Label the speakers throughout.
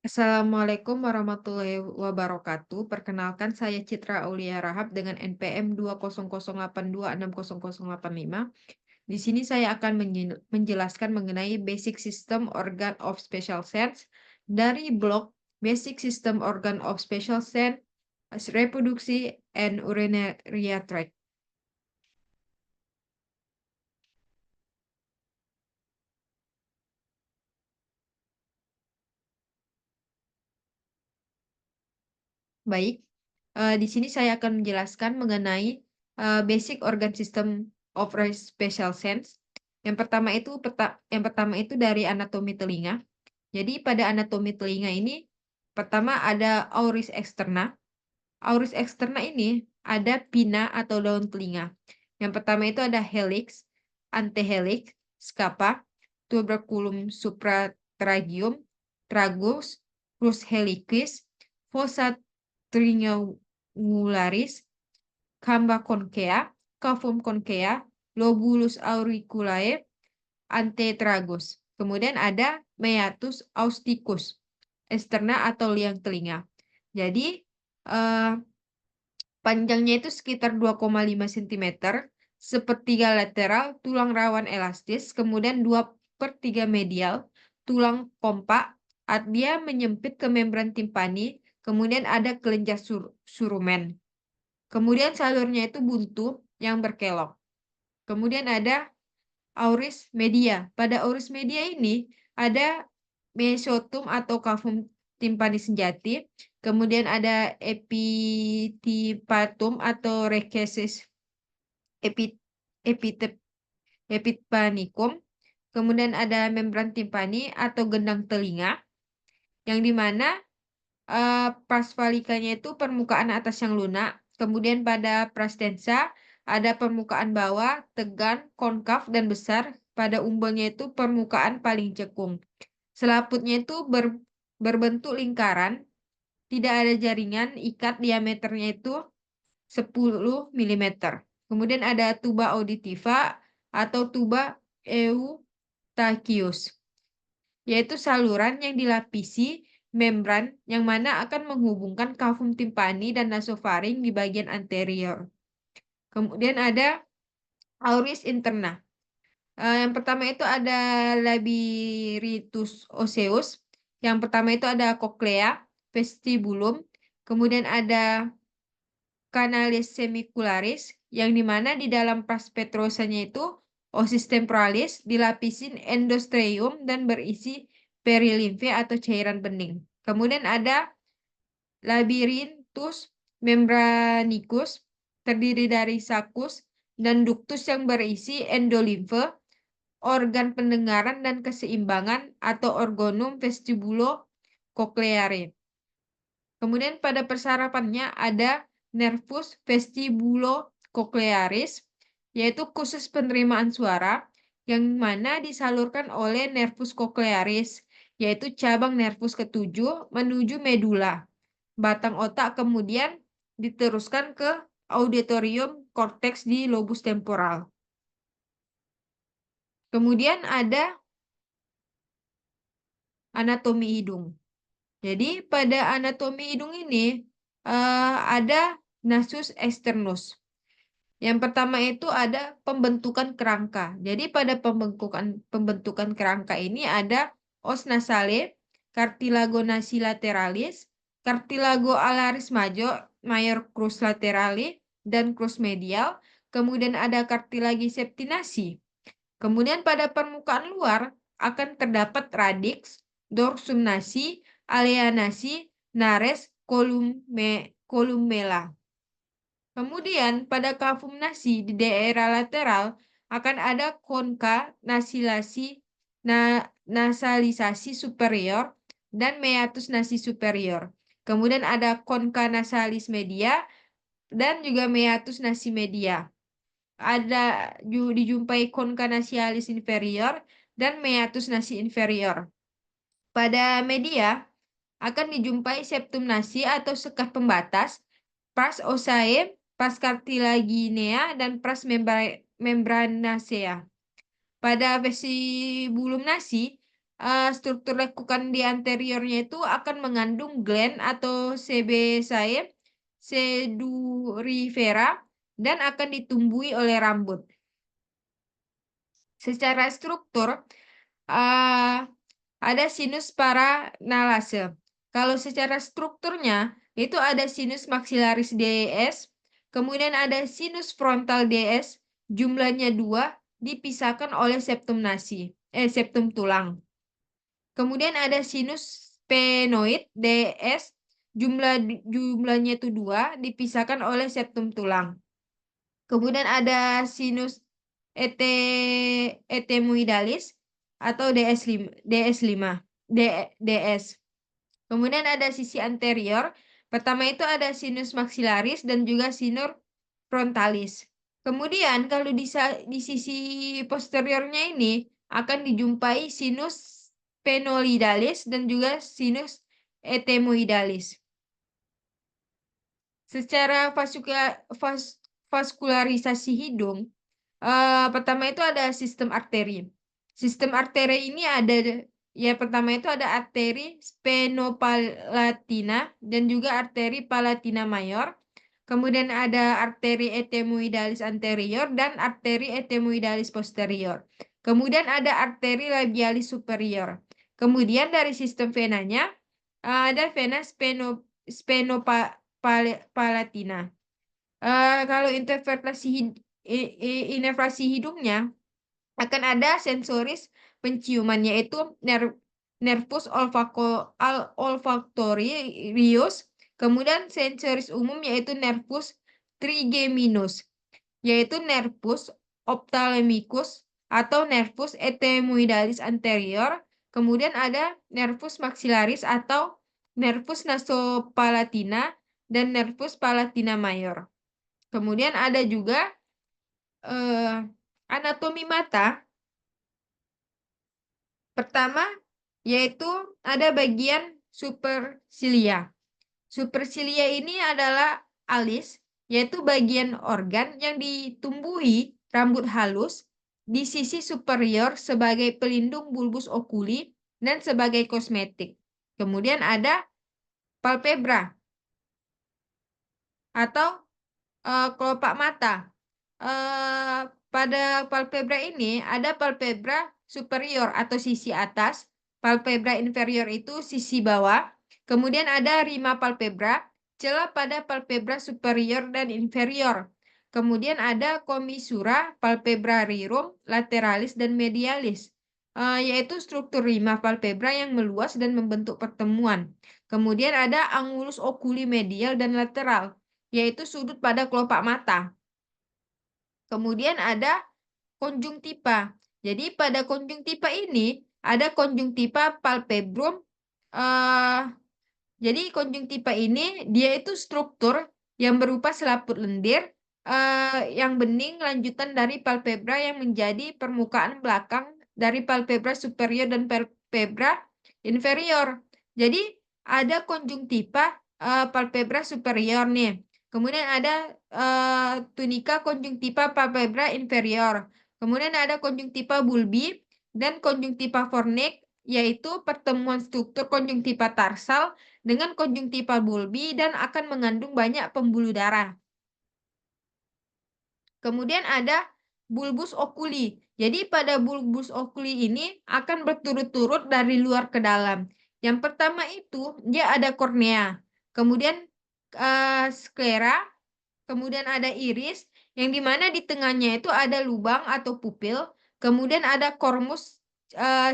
Speaker 1: Assalamualaikum warahmatullahi wabarakatuh. Perkenalkan saya Citra Aulia Rahab dengan NPM 20082600085. Di sini saya akan menjelaskan mengenai Basic System Organ of Special Sense dari blok Basic System Organ of Special Sense, Reproduksi and Urinary Tract. Baik, di sini saya akan menjelaskan mengenai basic organ system of special sense. Yang pertama itu dari anatomi telinga. Jadi pada anatomi telinga ini pertama ada auris externa. Auris externa ini ada pinna atau daun telinga. Yang pertama itu ada helix, antehelix, scapa, tuberculum supratracheum, tragus, crus helicis, fossa triangularis, camba concea, cavum concea, lobulus auriculae, antetragus. Kemudian ada meatus austicus, externa atau liang telinga. Jadi eh, panjangnya itu sekitar 2,5 cm, sepertiga lateral, tulang rawan elastis, kemudian 2/3 medial, tulang kompak, dia menyempit ke membran timpani, kemudian ada kelenjar surumen. Kemudian salurnya itu buntu yang berkelok. Kemudian ada auris media. Pada auris media ini ada mesotum atau cavum timpani sejati, kemudian ada epitipatum atau rhesus epitep epipanicum, kemudian ada membran timpani atau gendang telinga, yang dimana pasfalikanya itu permukaan atas yang lunak, kemudian pada prastensa ada permukaan bawah, tegan, konkav, dan besar. Pada umbelnya itu permukaan paling cekung. Selaputnya itu berbentuk lingkaran, tidak ada jaringan, ikat diameternya itu 10 mm. Kemudian ada tuba auditiva atau tuba eustachius, yaitu saluran yang dilapisi membran yang mana akan menghubungkan cavum timpani dan nasofaring di bagian anterior. Kemudian ada auris interna. Yang pertama itu ada labyrinthus osseus. Yang pertama itu ada cochlea, vestibulum. Kemudian ada canalis semicularis, yang dimana di dalam pars petrosanya itu osis temporalis dilapisin endostrium dan berisi perilimfe atau cairan bening. Kemudian ada labyrinthus membranicus, terdiri dari sakus dan ductus yang berisi endolimfe, organ pendengaran dan keseimbangan atau organum vestibulo-cochleare. Kemudian pada persarapannya ada nervus vestibulo-cochlearis, yaitu khusus penerimaan suara, yang mana disalurkan oleh nervus cochlearis, yaitu cabang nervus ketujuh menuju medula. Batang otak kemudian diteruskan ke auditorium cortex di lobus temporal. Kemudian ada anatomi hidung. Jadi pada anatomi hidung ini ada nasus externus. Yang pertama itu ada pembentukan kerangka. Jadi pada pembentukan kerangka ini ada os nasale, cartilago nasi lateralis, cartilago alaris major crus laterali, dan crus medial. Kemudian ada cartilagi septinasi. Kemudian pada permukaan luar akan terdapat radix, dorsum nasi, alea nasi, nares, columella. Kemudian pada cavum nasi di daerah lateral akan ada conca nasalisasi superior dan meatus nasi superior. Kemudian ada conca nasalis media dan juga meatus nasi media. Ada dijumpai conca nasialis inferior dan meatus nasi inferior. Pada media akan dijumpai septum nasi atau sekat pembatas, pars ossae, pars cartilaginea, dan pars membranacea. Pada vestibulum nasi struktur lekukan di anteriornya itu akan mengandung gland atau sebaceae, sedurifera, dan akan ditumbuhi oleh rambut. Secara struktur, uh, ada sinus paranasale. Kalau secara strukturnya, itu ada sinus maxillaris DS, kemudian ada sinus frontal DS, jumlahnya 2, dipisahkan oleh septum tulang. Kemudian ada sinus sphenoid DS, jumlahnya itu 2, dipisahkan oleh septum tulang. Kemudian ada sinus etemoidalis atau DS. Kemudian ada sisi anterior. Pertama itu ada sinus maxillaris dan juga sinus frontalis. Kemudian kalau di sisi posteriornya ini akan dijumpai sinus sphenoidalis dan juga sinus etemoidalis. Secara vaskularisasi hidung, pertama itu ada sistem arteri. Sistem arteri ini ada, ya pertama itu ada arteri sphenopalatina dan juga arteri palatina mayor. Kemudian ada arteri etemoidalis anterior dan arteri etemoidalis posterior. Kemudian ada arteri labialis superior. Kemudian dari sistem venanya ada vena sphenopalatina. Kalau inervasi hidungnya akan ada sensoris penciuman, yaitu nervus olfactorius, kemudian sensoris umum yaitu nervus trigeminus, yaitu nervus ophthalmicus atau nervus etemoidalis anterior, kemudian ada nervus maxillaris atau nervus nasopalatina dan nervus palatina mayor. Kemudian ada juga anatomi mata. Pertama, yaitu ada bagian supercilia. Supercilia ini adalah alis, yaitu bagian organ yang ditumbuhi rambut halus di sisi superior sebagai pelindung bulbus okuli dan sebagai kosmetik. Kemudian ada palpebra atau kelopak mata. Pada palpebra ini ada palpebra superior atau sisi atas, palpebra inferior itu sisi bawah, kemudian ada rima palpebra, celah pada palpebra superior dan inferior. Kemudian ada komisura palpebrarum lateralis dan medialis, yaitu struktur rima palpebra yang meluas dan membentuk pertemuan. Kemudian ada angulus okuli medial dan lateral, yaitu sudut pada kelopak mata. Kemudian ada konjungtipa. Jadi pada konjungtipa ini ada konjungtipa palpebrum. Jadi konjungtipa ini dia itu struktur yang berupa selaput lendir yang bening lanjutan dari palpebra yang menjadi permukaan belakang dari palpebra superior dan palpebra inferior. Jadi ada konjungtipa palpebra superior nih. Kemudian ada tunika konjungtipa palpebra inferior. Kemudian ada konjungtipa bulbi dan konjungtipa fornix, yaitu pertemuan struktur konjungtipa tarsal dengan konjungtiva bulbi dan akan mengandung banyak pembuluh darah. Kemudian ada bulbus okuli. Jadi pada bulbus okuli ini akan berturut-turut dari luar ke dalam. Yang pertama itu dia ada kornea, kemudian sklera, kemudian ada iris, yang dimana di tengahnya itu ada lubang atau pupil, kemudian ada cormus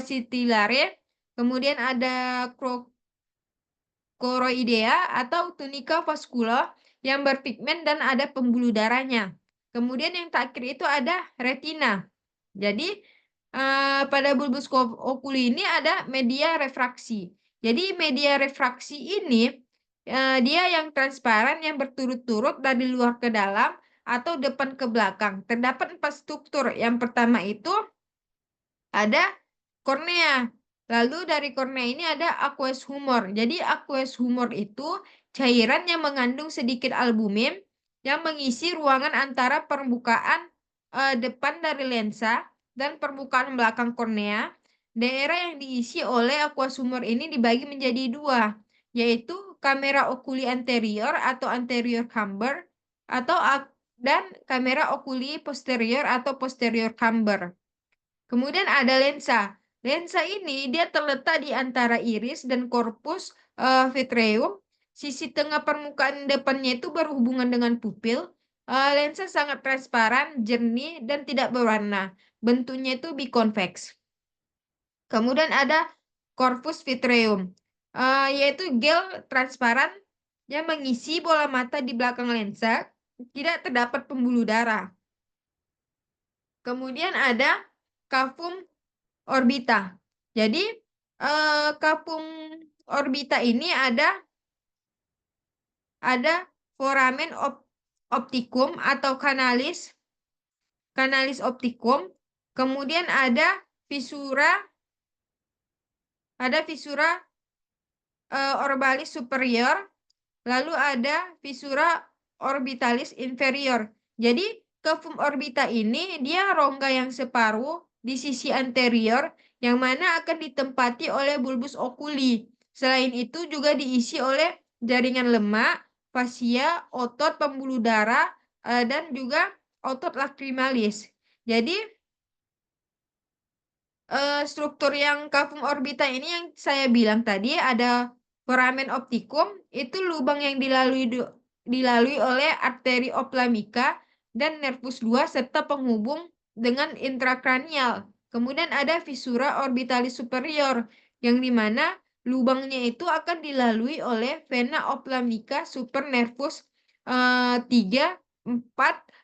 Speaker 1: ciliare, kemudian ada choroidea atau tunika vaskula yang berpigmen dan ada pembuluh darahnya. Kemudian yang terakhir itu ada retina. Jadi pada bulbus okuli ini ada media refraksi. Jadi media refraksi ini dia yang transparan yang berturut-turut dari luar ke dalam atau depan ke belakang. Terdapat 4 struktur. Yang pertama itu ada kornea. Lalu dari kornea ini ada aqueous humor. Jadi aqueous humor itu cairan yang mengandung sedikit albumin yang mengisi ruangan antara permukaan depan dari lensa dan permukaan belakang kornea Daerah yang diisi oleh aquasumur ini dibagi menjadi dua, yaitu kamera okuli anterior atau anterior chamber atau dan kamera okuli posterior atau posterior chamber. Kemudian ada lensa. Lensa ini dia terletak di antara iris dan korpus vitreum. Sisi tengah permukaan depannya itu berhubungan dengan pupil. Lensa sangat transparan, jernih, dan tidak berwarna. Bentuknya itu biconvex. Kemudian ada corpus vitreum, yaitu gel transparan yang mengisi bola mata di belakang lensa. Tidak terdapat pembuluh darah. Kemudian ada cavum orbita. Jadi, cavum orbita ini ada foramen optikum atau kanalis optikum, kemudian ada fisura orbalis superior, lalu ada fisura orbitalis inferior. Jadi, cavum orbita ini dia rongga yang separuh di sisi anterior yang mana akan ditempati oleh bulbus oculi. Selain itu juga diisi oleh jaringan lemak, fasia, otot pembuluh darah, dan juga otot lacrimalis. Jadi, struktur yang cavum orbita ini yang saya bilang tadi ada foramen optikum, itu lubang yang dilalui oleh arteri ophthalmica dan nervus 2 serta penghubung dengan intrakranial. Kemudian ada fisura orbitalis superior yang dimana lubangnya itu akan dilalui oleh vena ophthalmica supernervus 3, 4,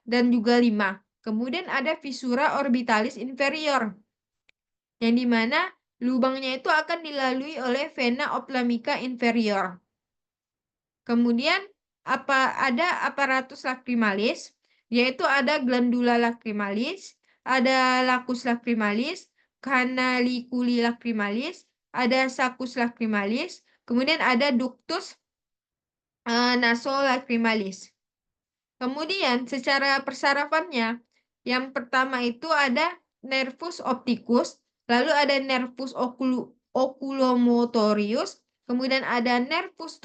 Speaker 1: dan juga 5. Kemudian ada fisura orbitalis inferior yang dimana lubangnya itu akan dilalui oleh vena ophthalmica inferior. Kemudian ada aparatus lacrimalis, yaitu ada glandula lacrimalis, ada lacus lacrimalis, canaliculi lacrimalis, ada saccus lacrimalis, kemudian ada ductus nasolacrimalis. Kemudian secara persarafannya, yang pertama itu ada nervus opticus, lalu ada nervus oculomotorius, kemudian ada nervus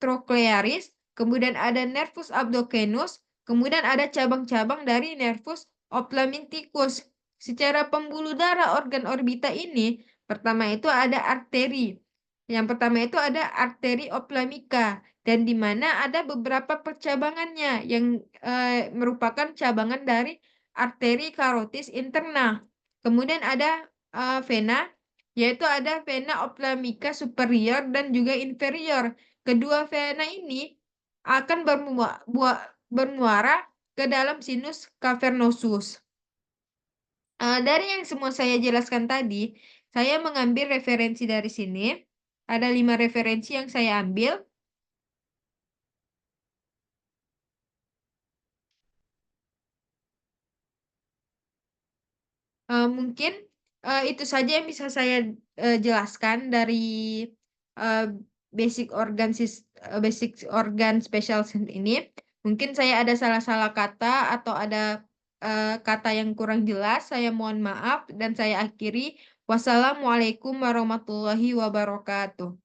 Speaker 1: trochlearis, kemudian ada nervus abdocenus, kemudian ada cabang-cabang dari nervus ophthalmicus. Secara pembuluh darah organ orbita ini, pertama itu ada arteri. Yang pertama itu ada arteri ophthalmica dan di mana ada beberapa percabangannya yang merupakan cabangan dari arteri karotis interna. Kemudian ada vena, yaitu ada vena ophthalmica superior dan juga inferior. Kedua vena ini akan bermuara ke dalam sinus cavernosus. Dari yang semua saya jelaskan tadi, saya mengambil referensi dari sini. Ada 5 referensi yang saya ambil. Mungkin itu saja yang bisa saya jelaskan dari uh, basic organ special sense ini. Mungkin saya ada salah-salah kata atau ada kata yang kurang jelas. Saya mohon maaf dan saya akhiri. Wassalamualaikum warahmatullahi wabarakatuh.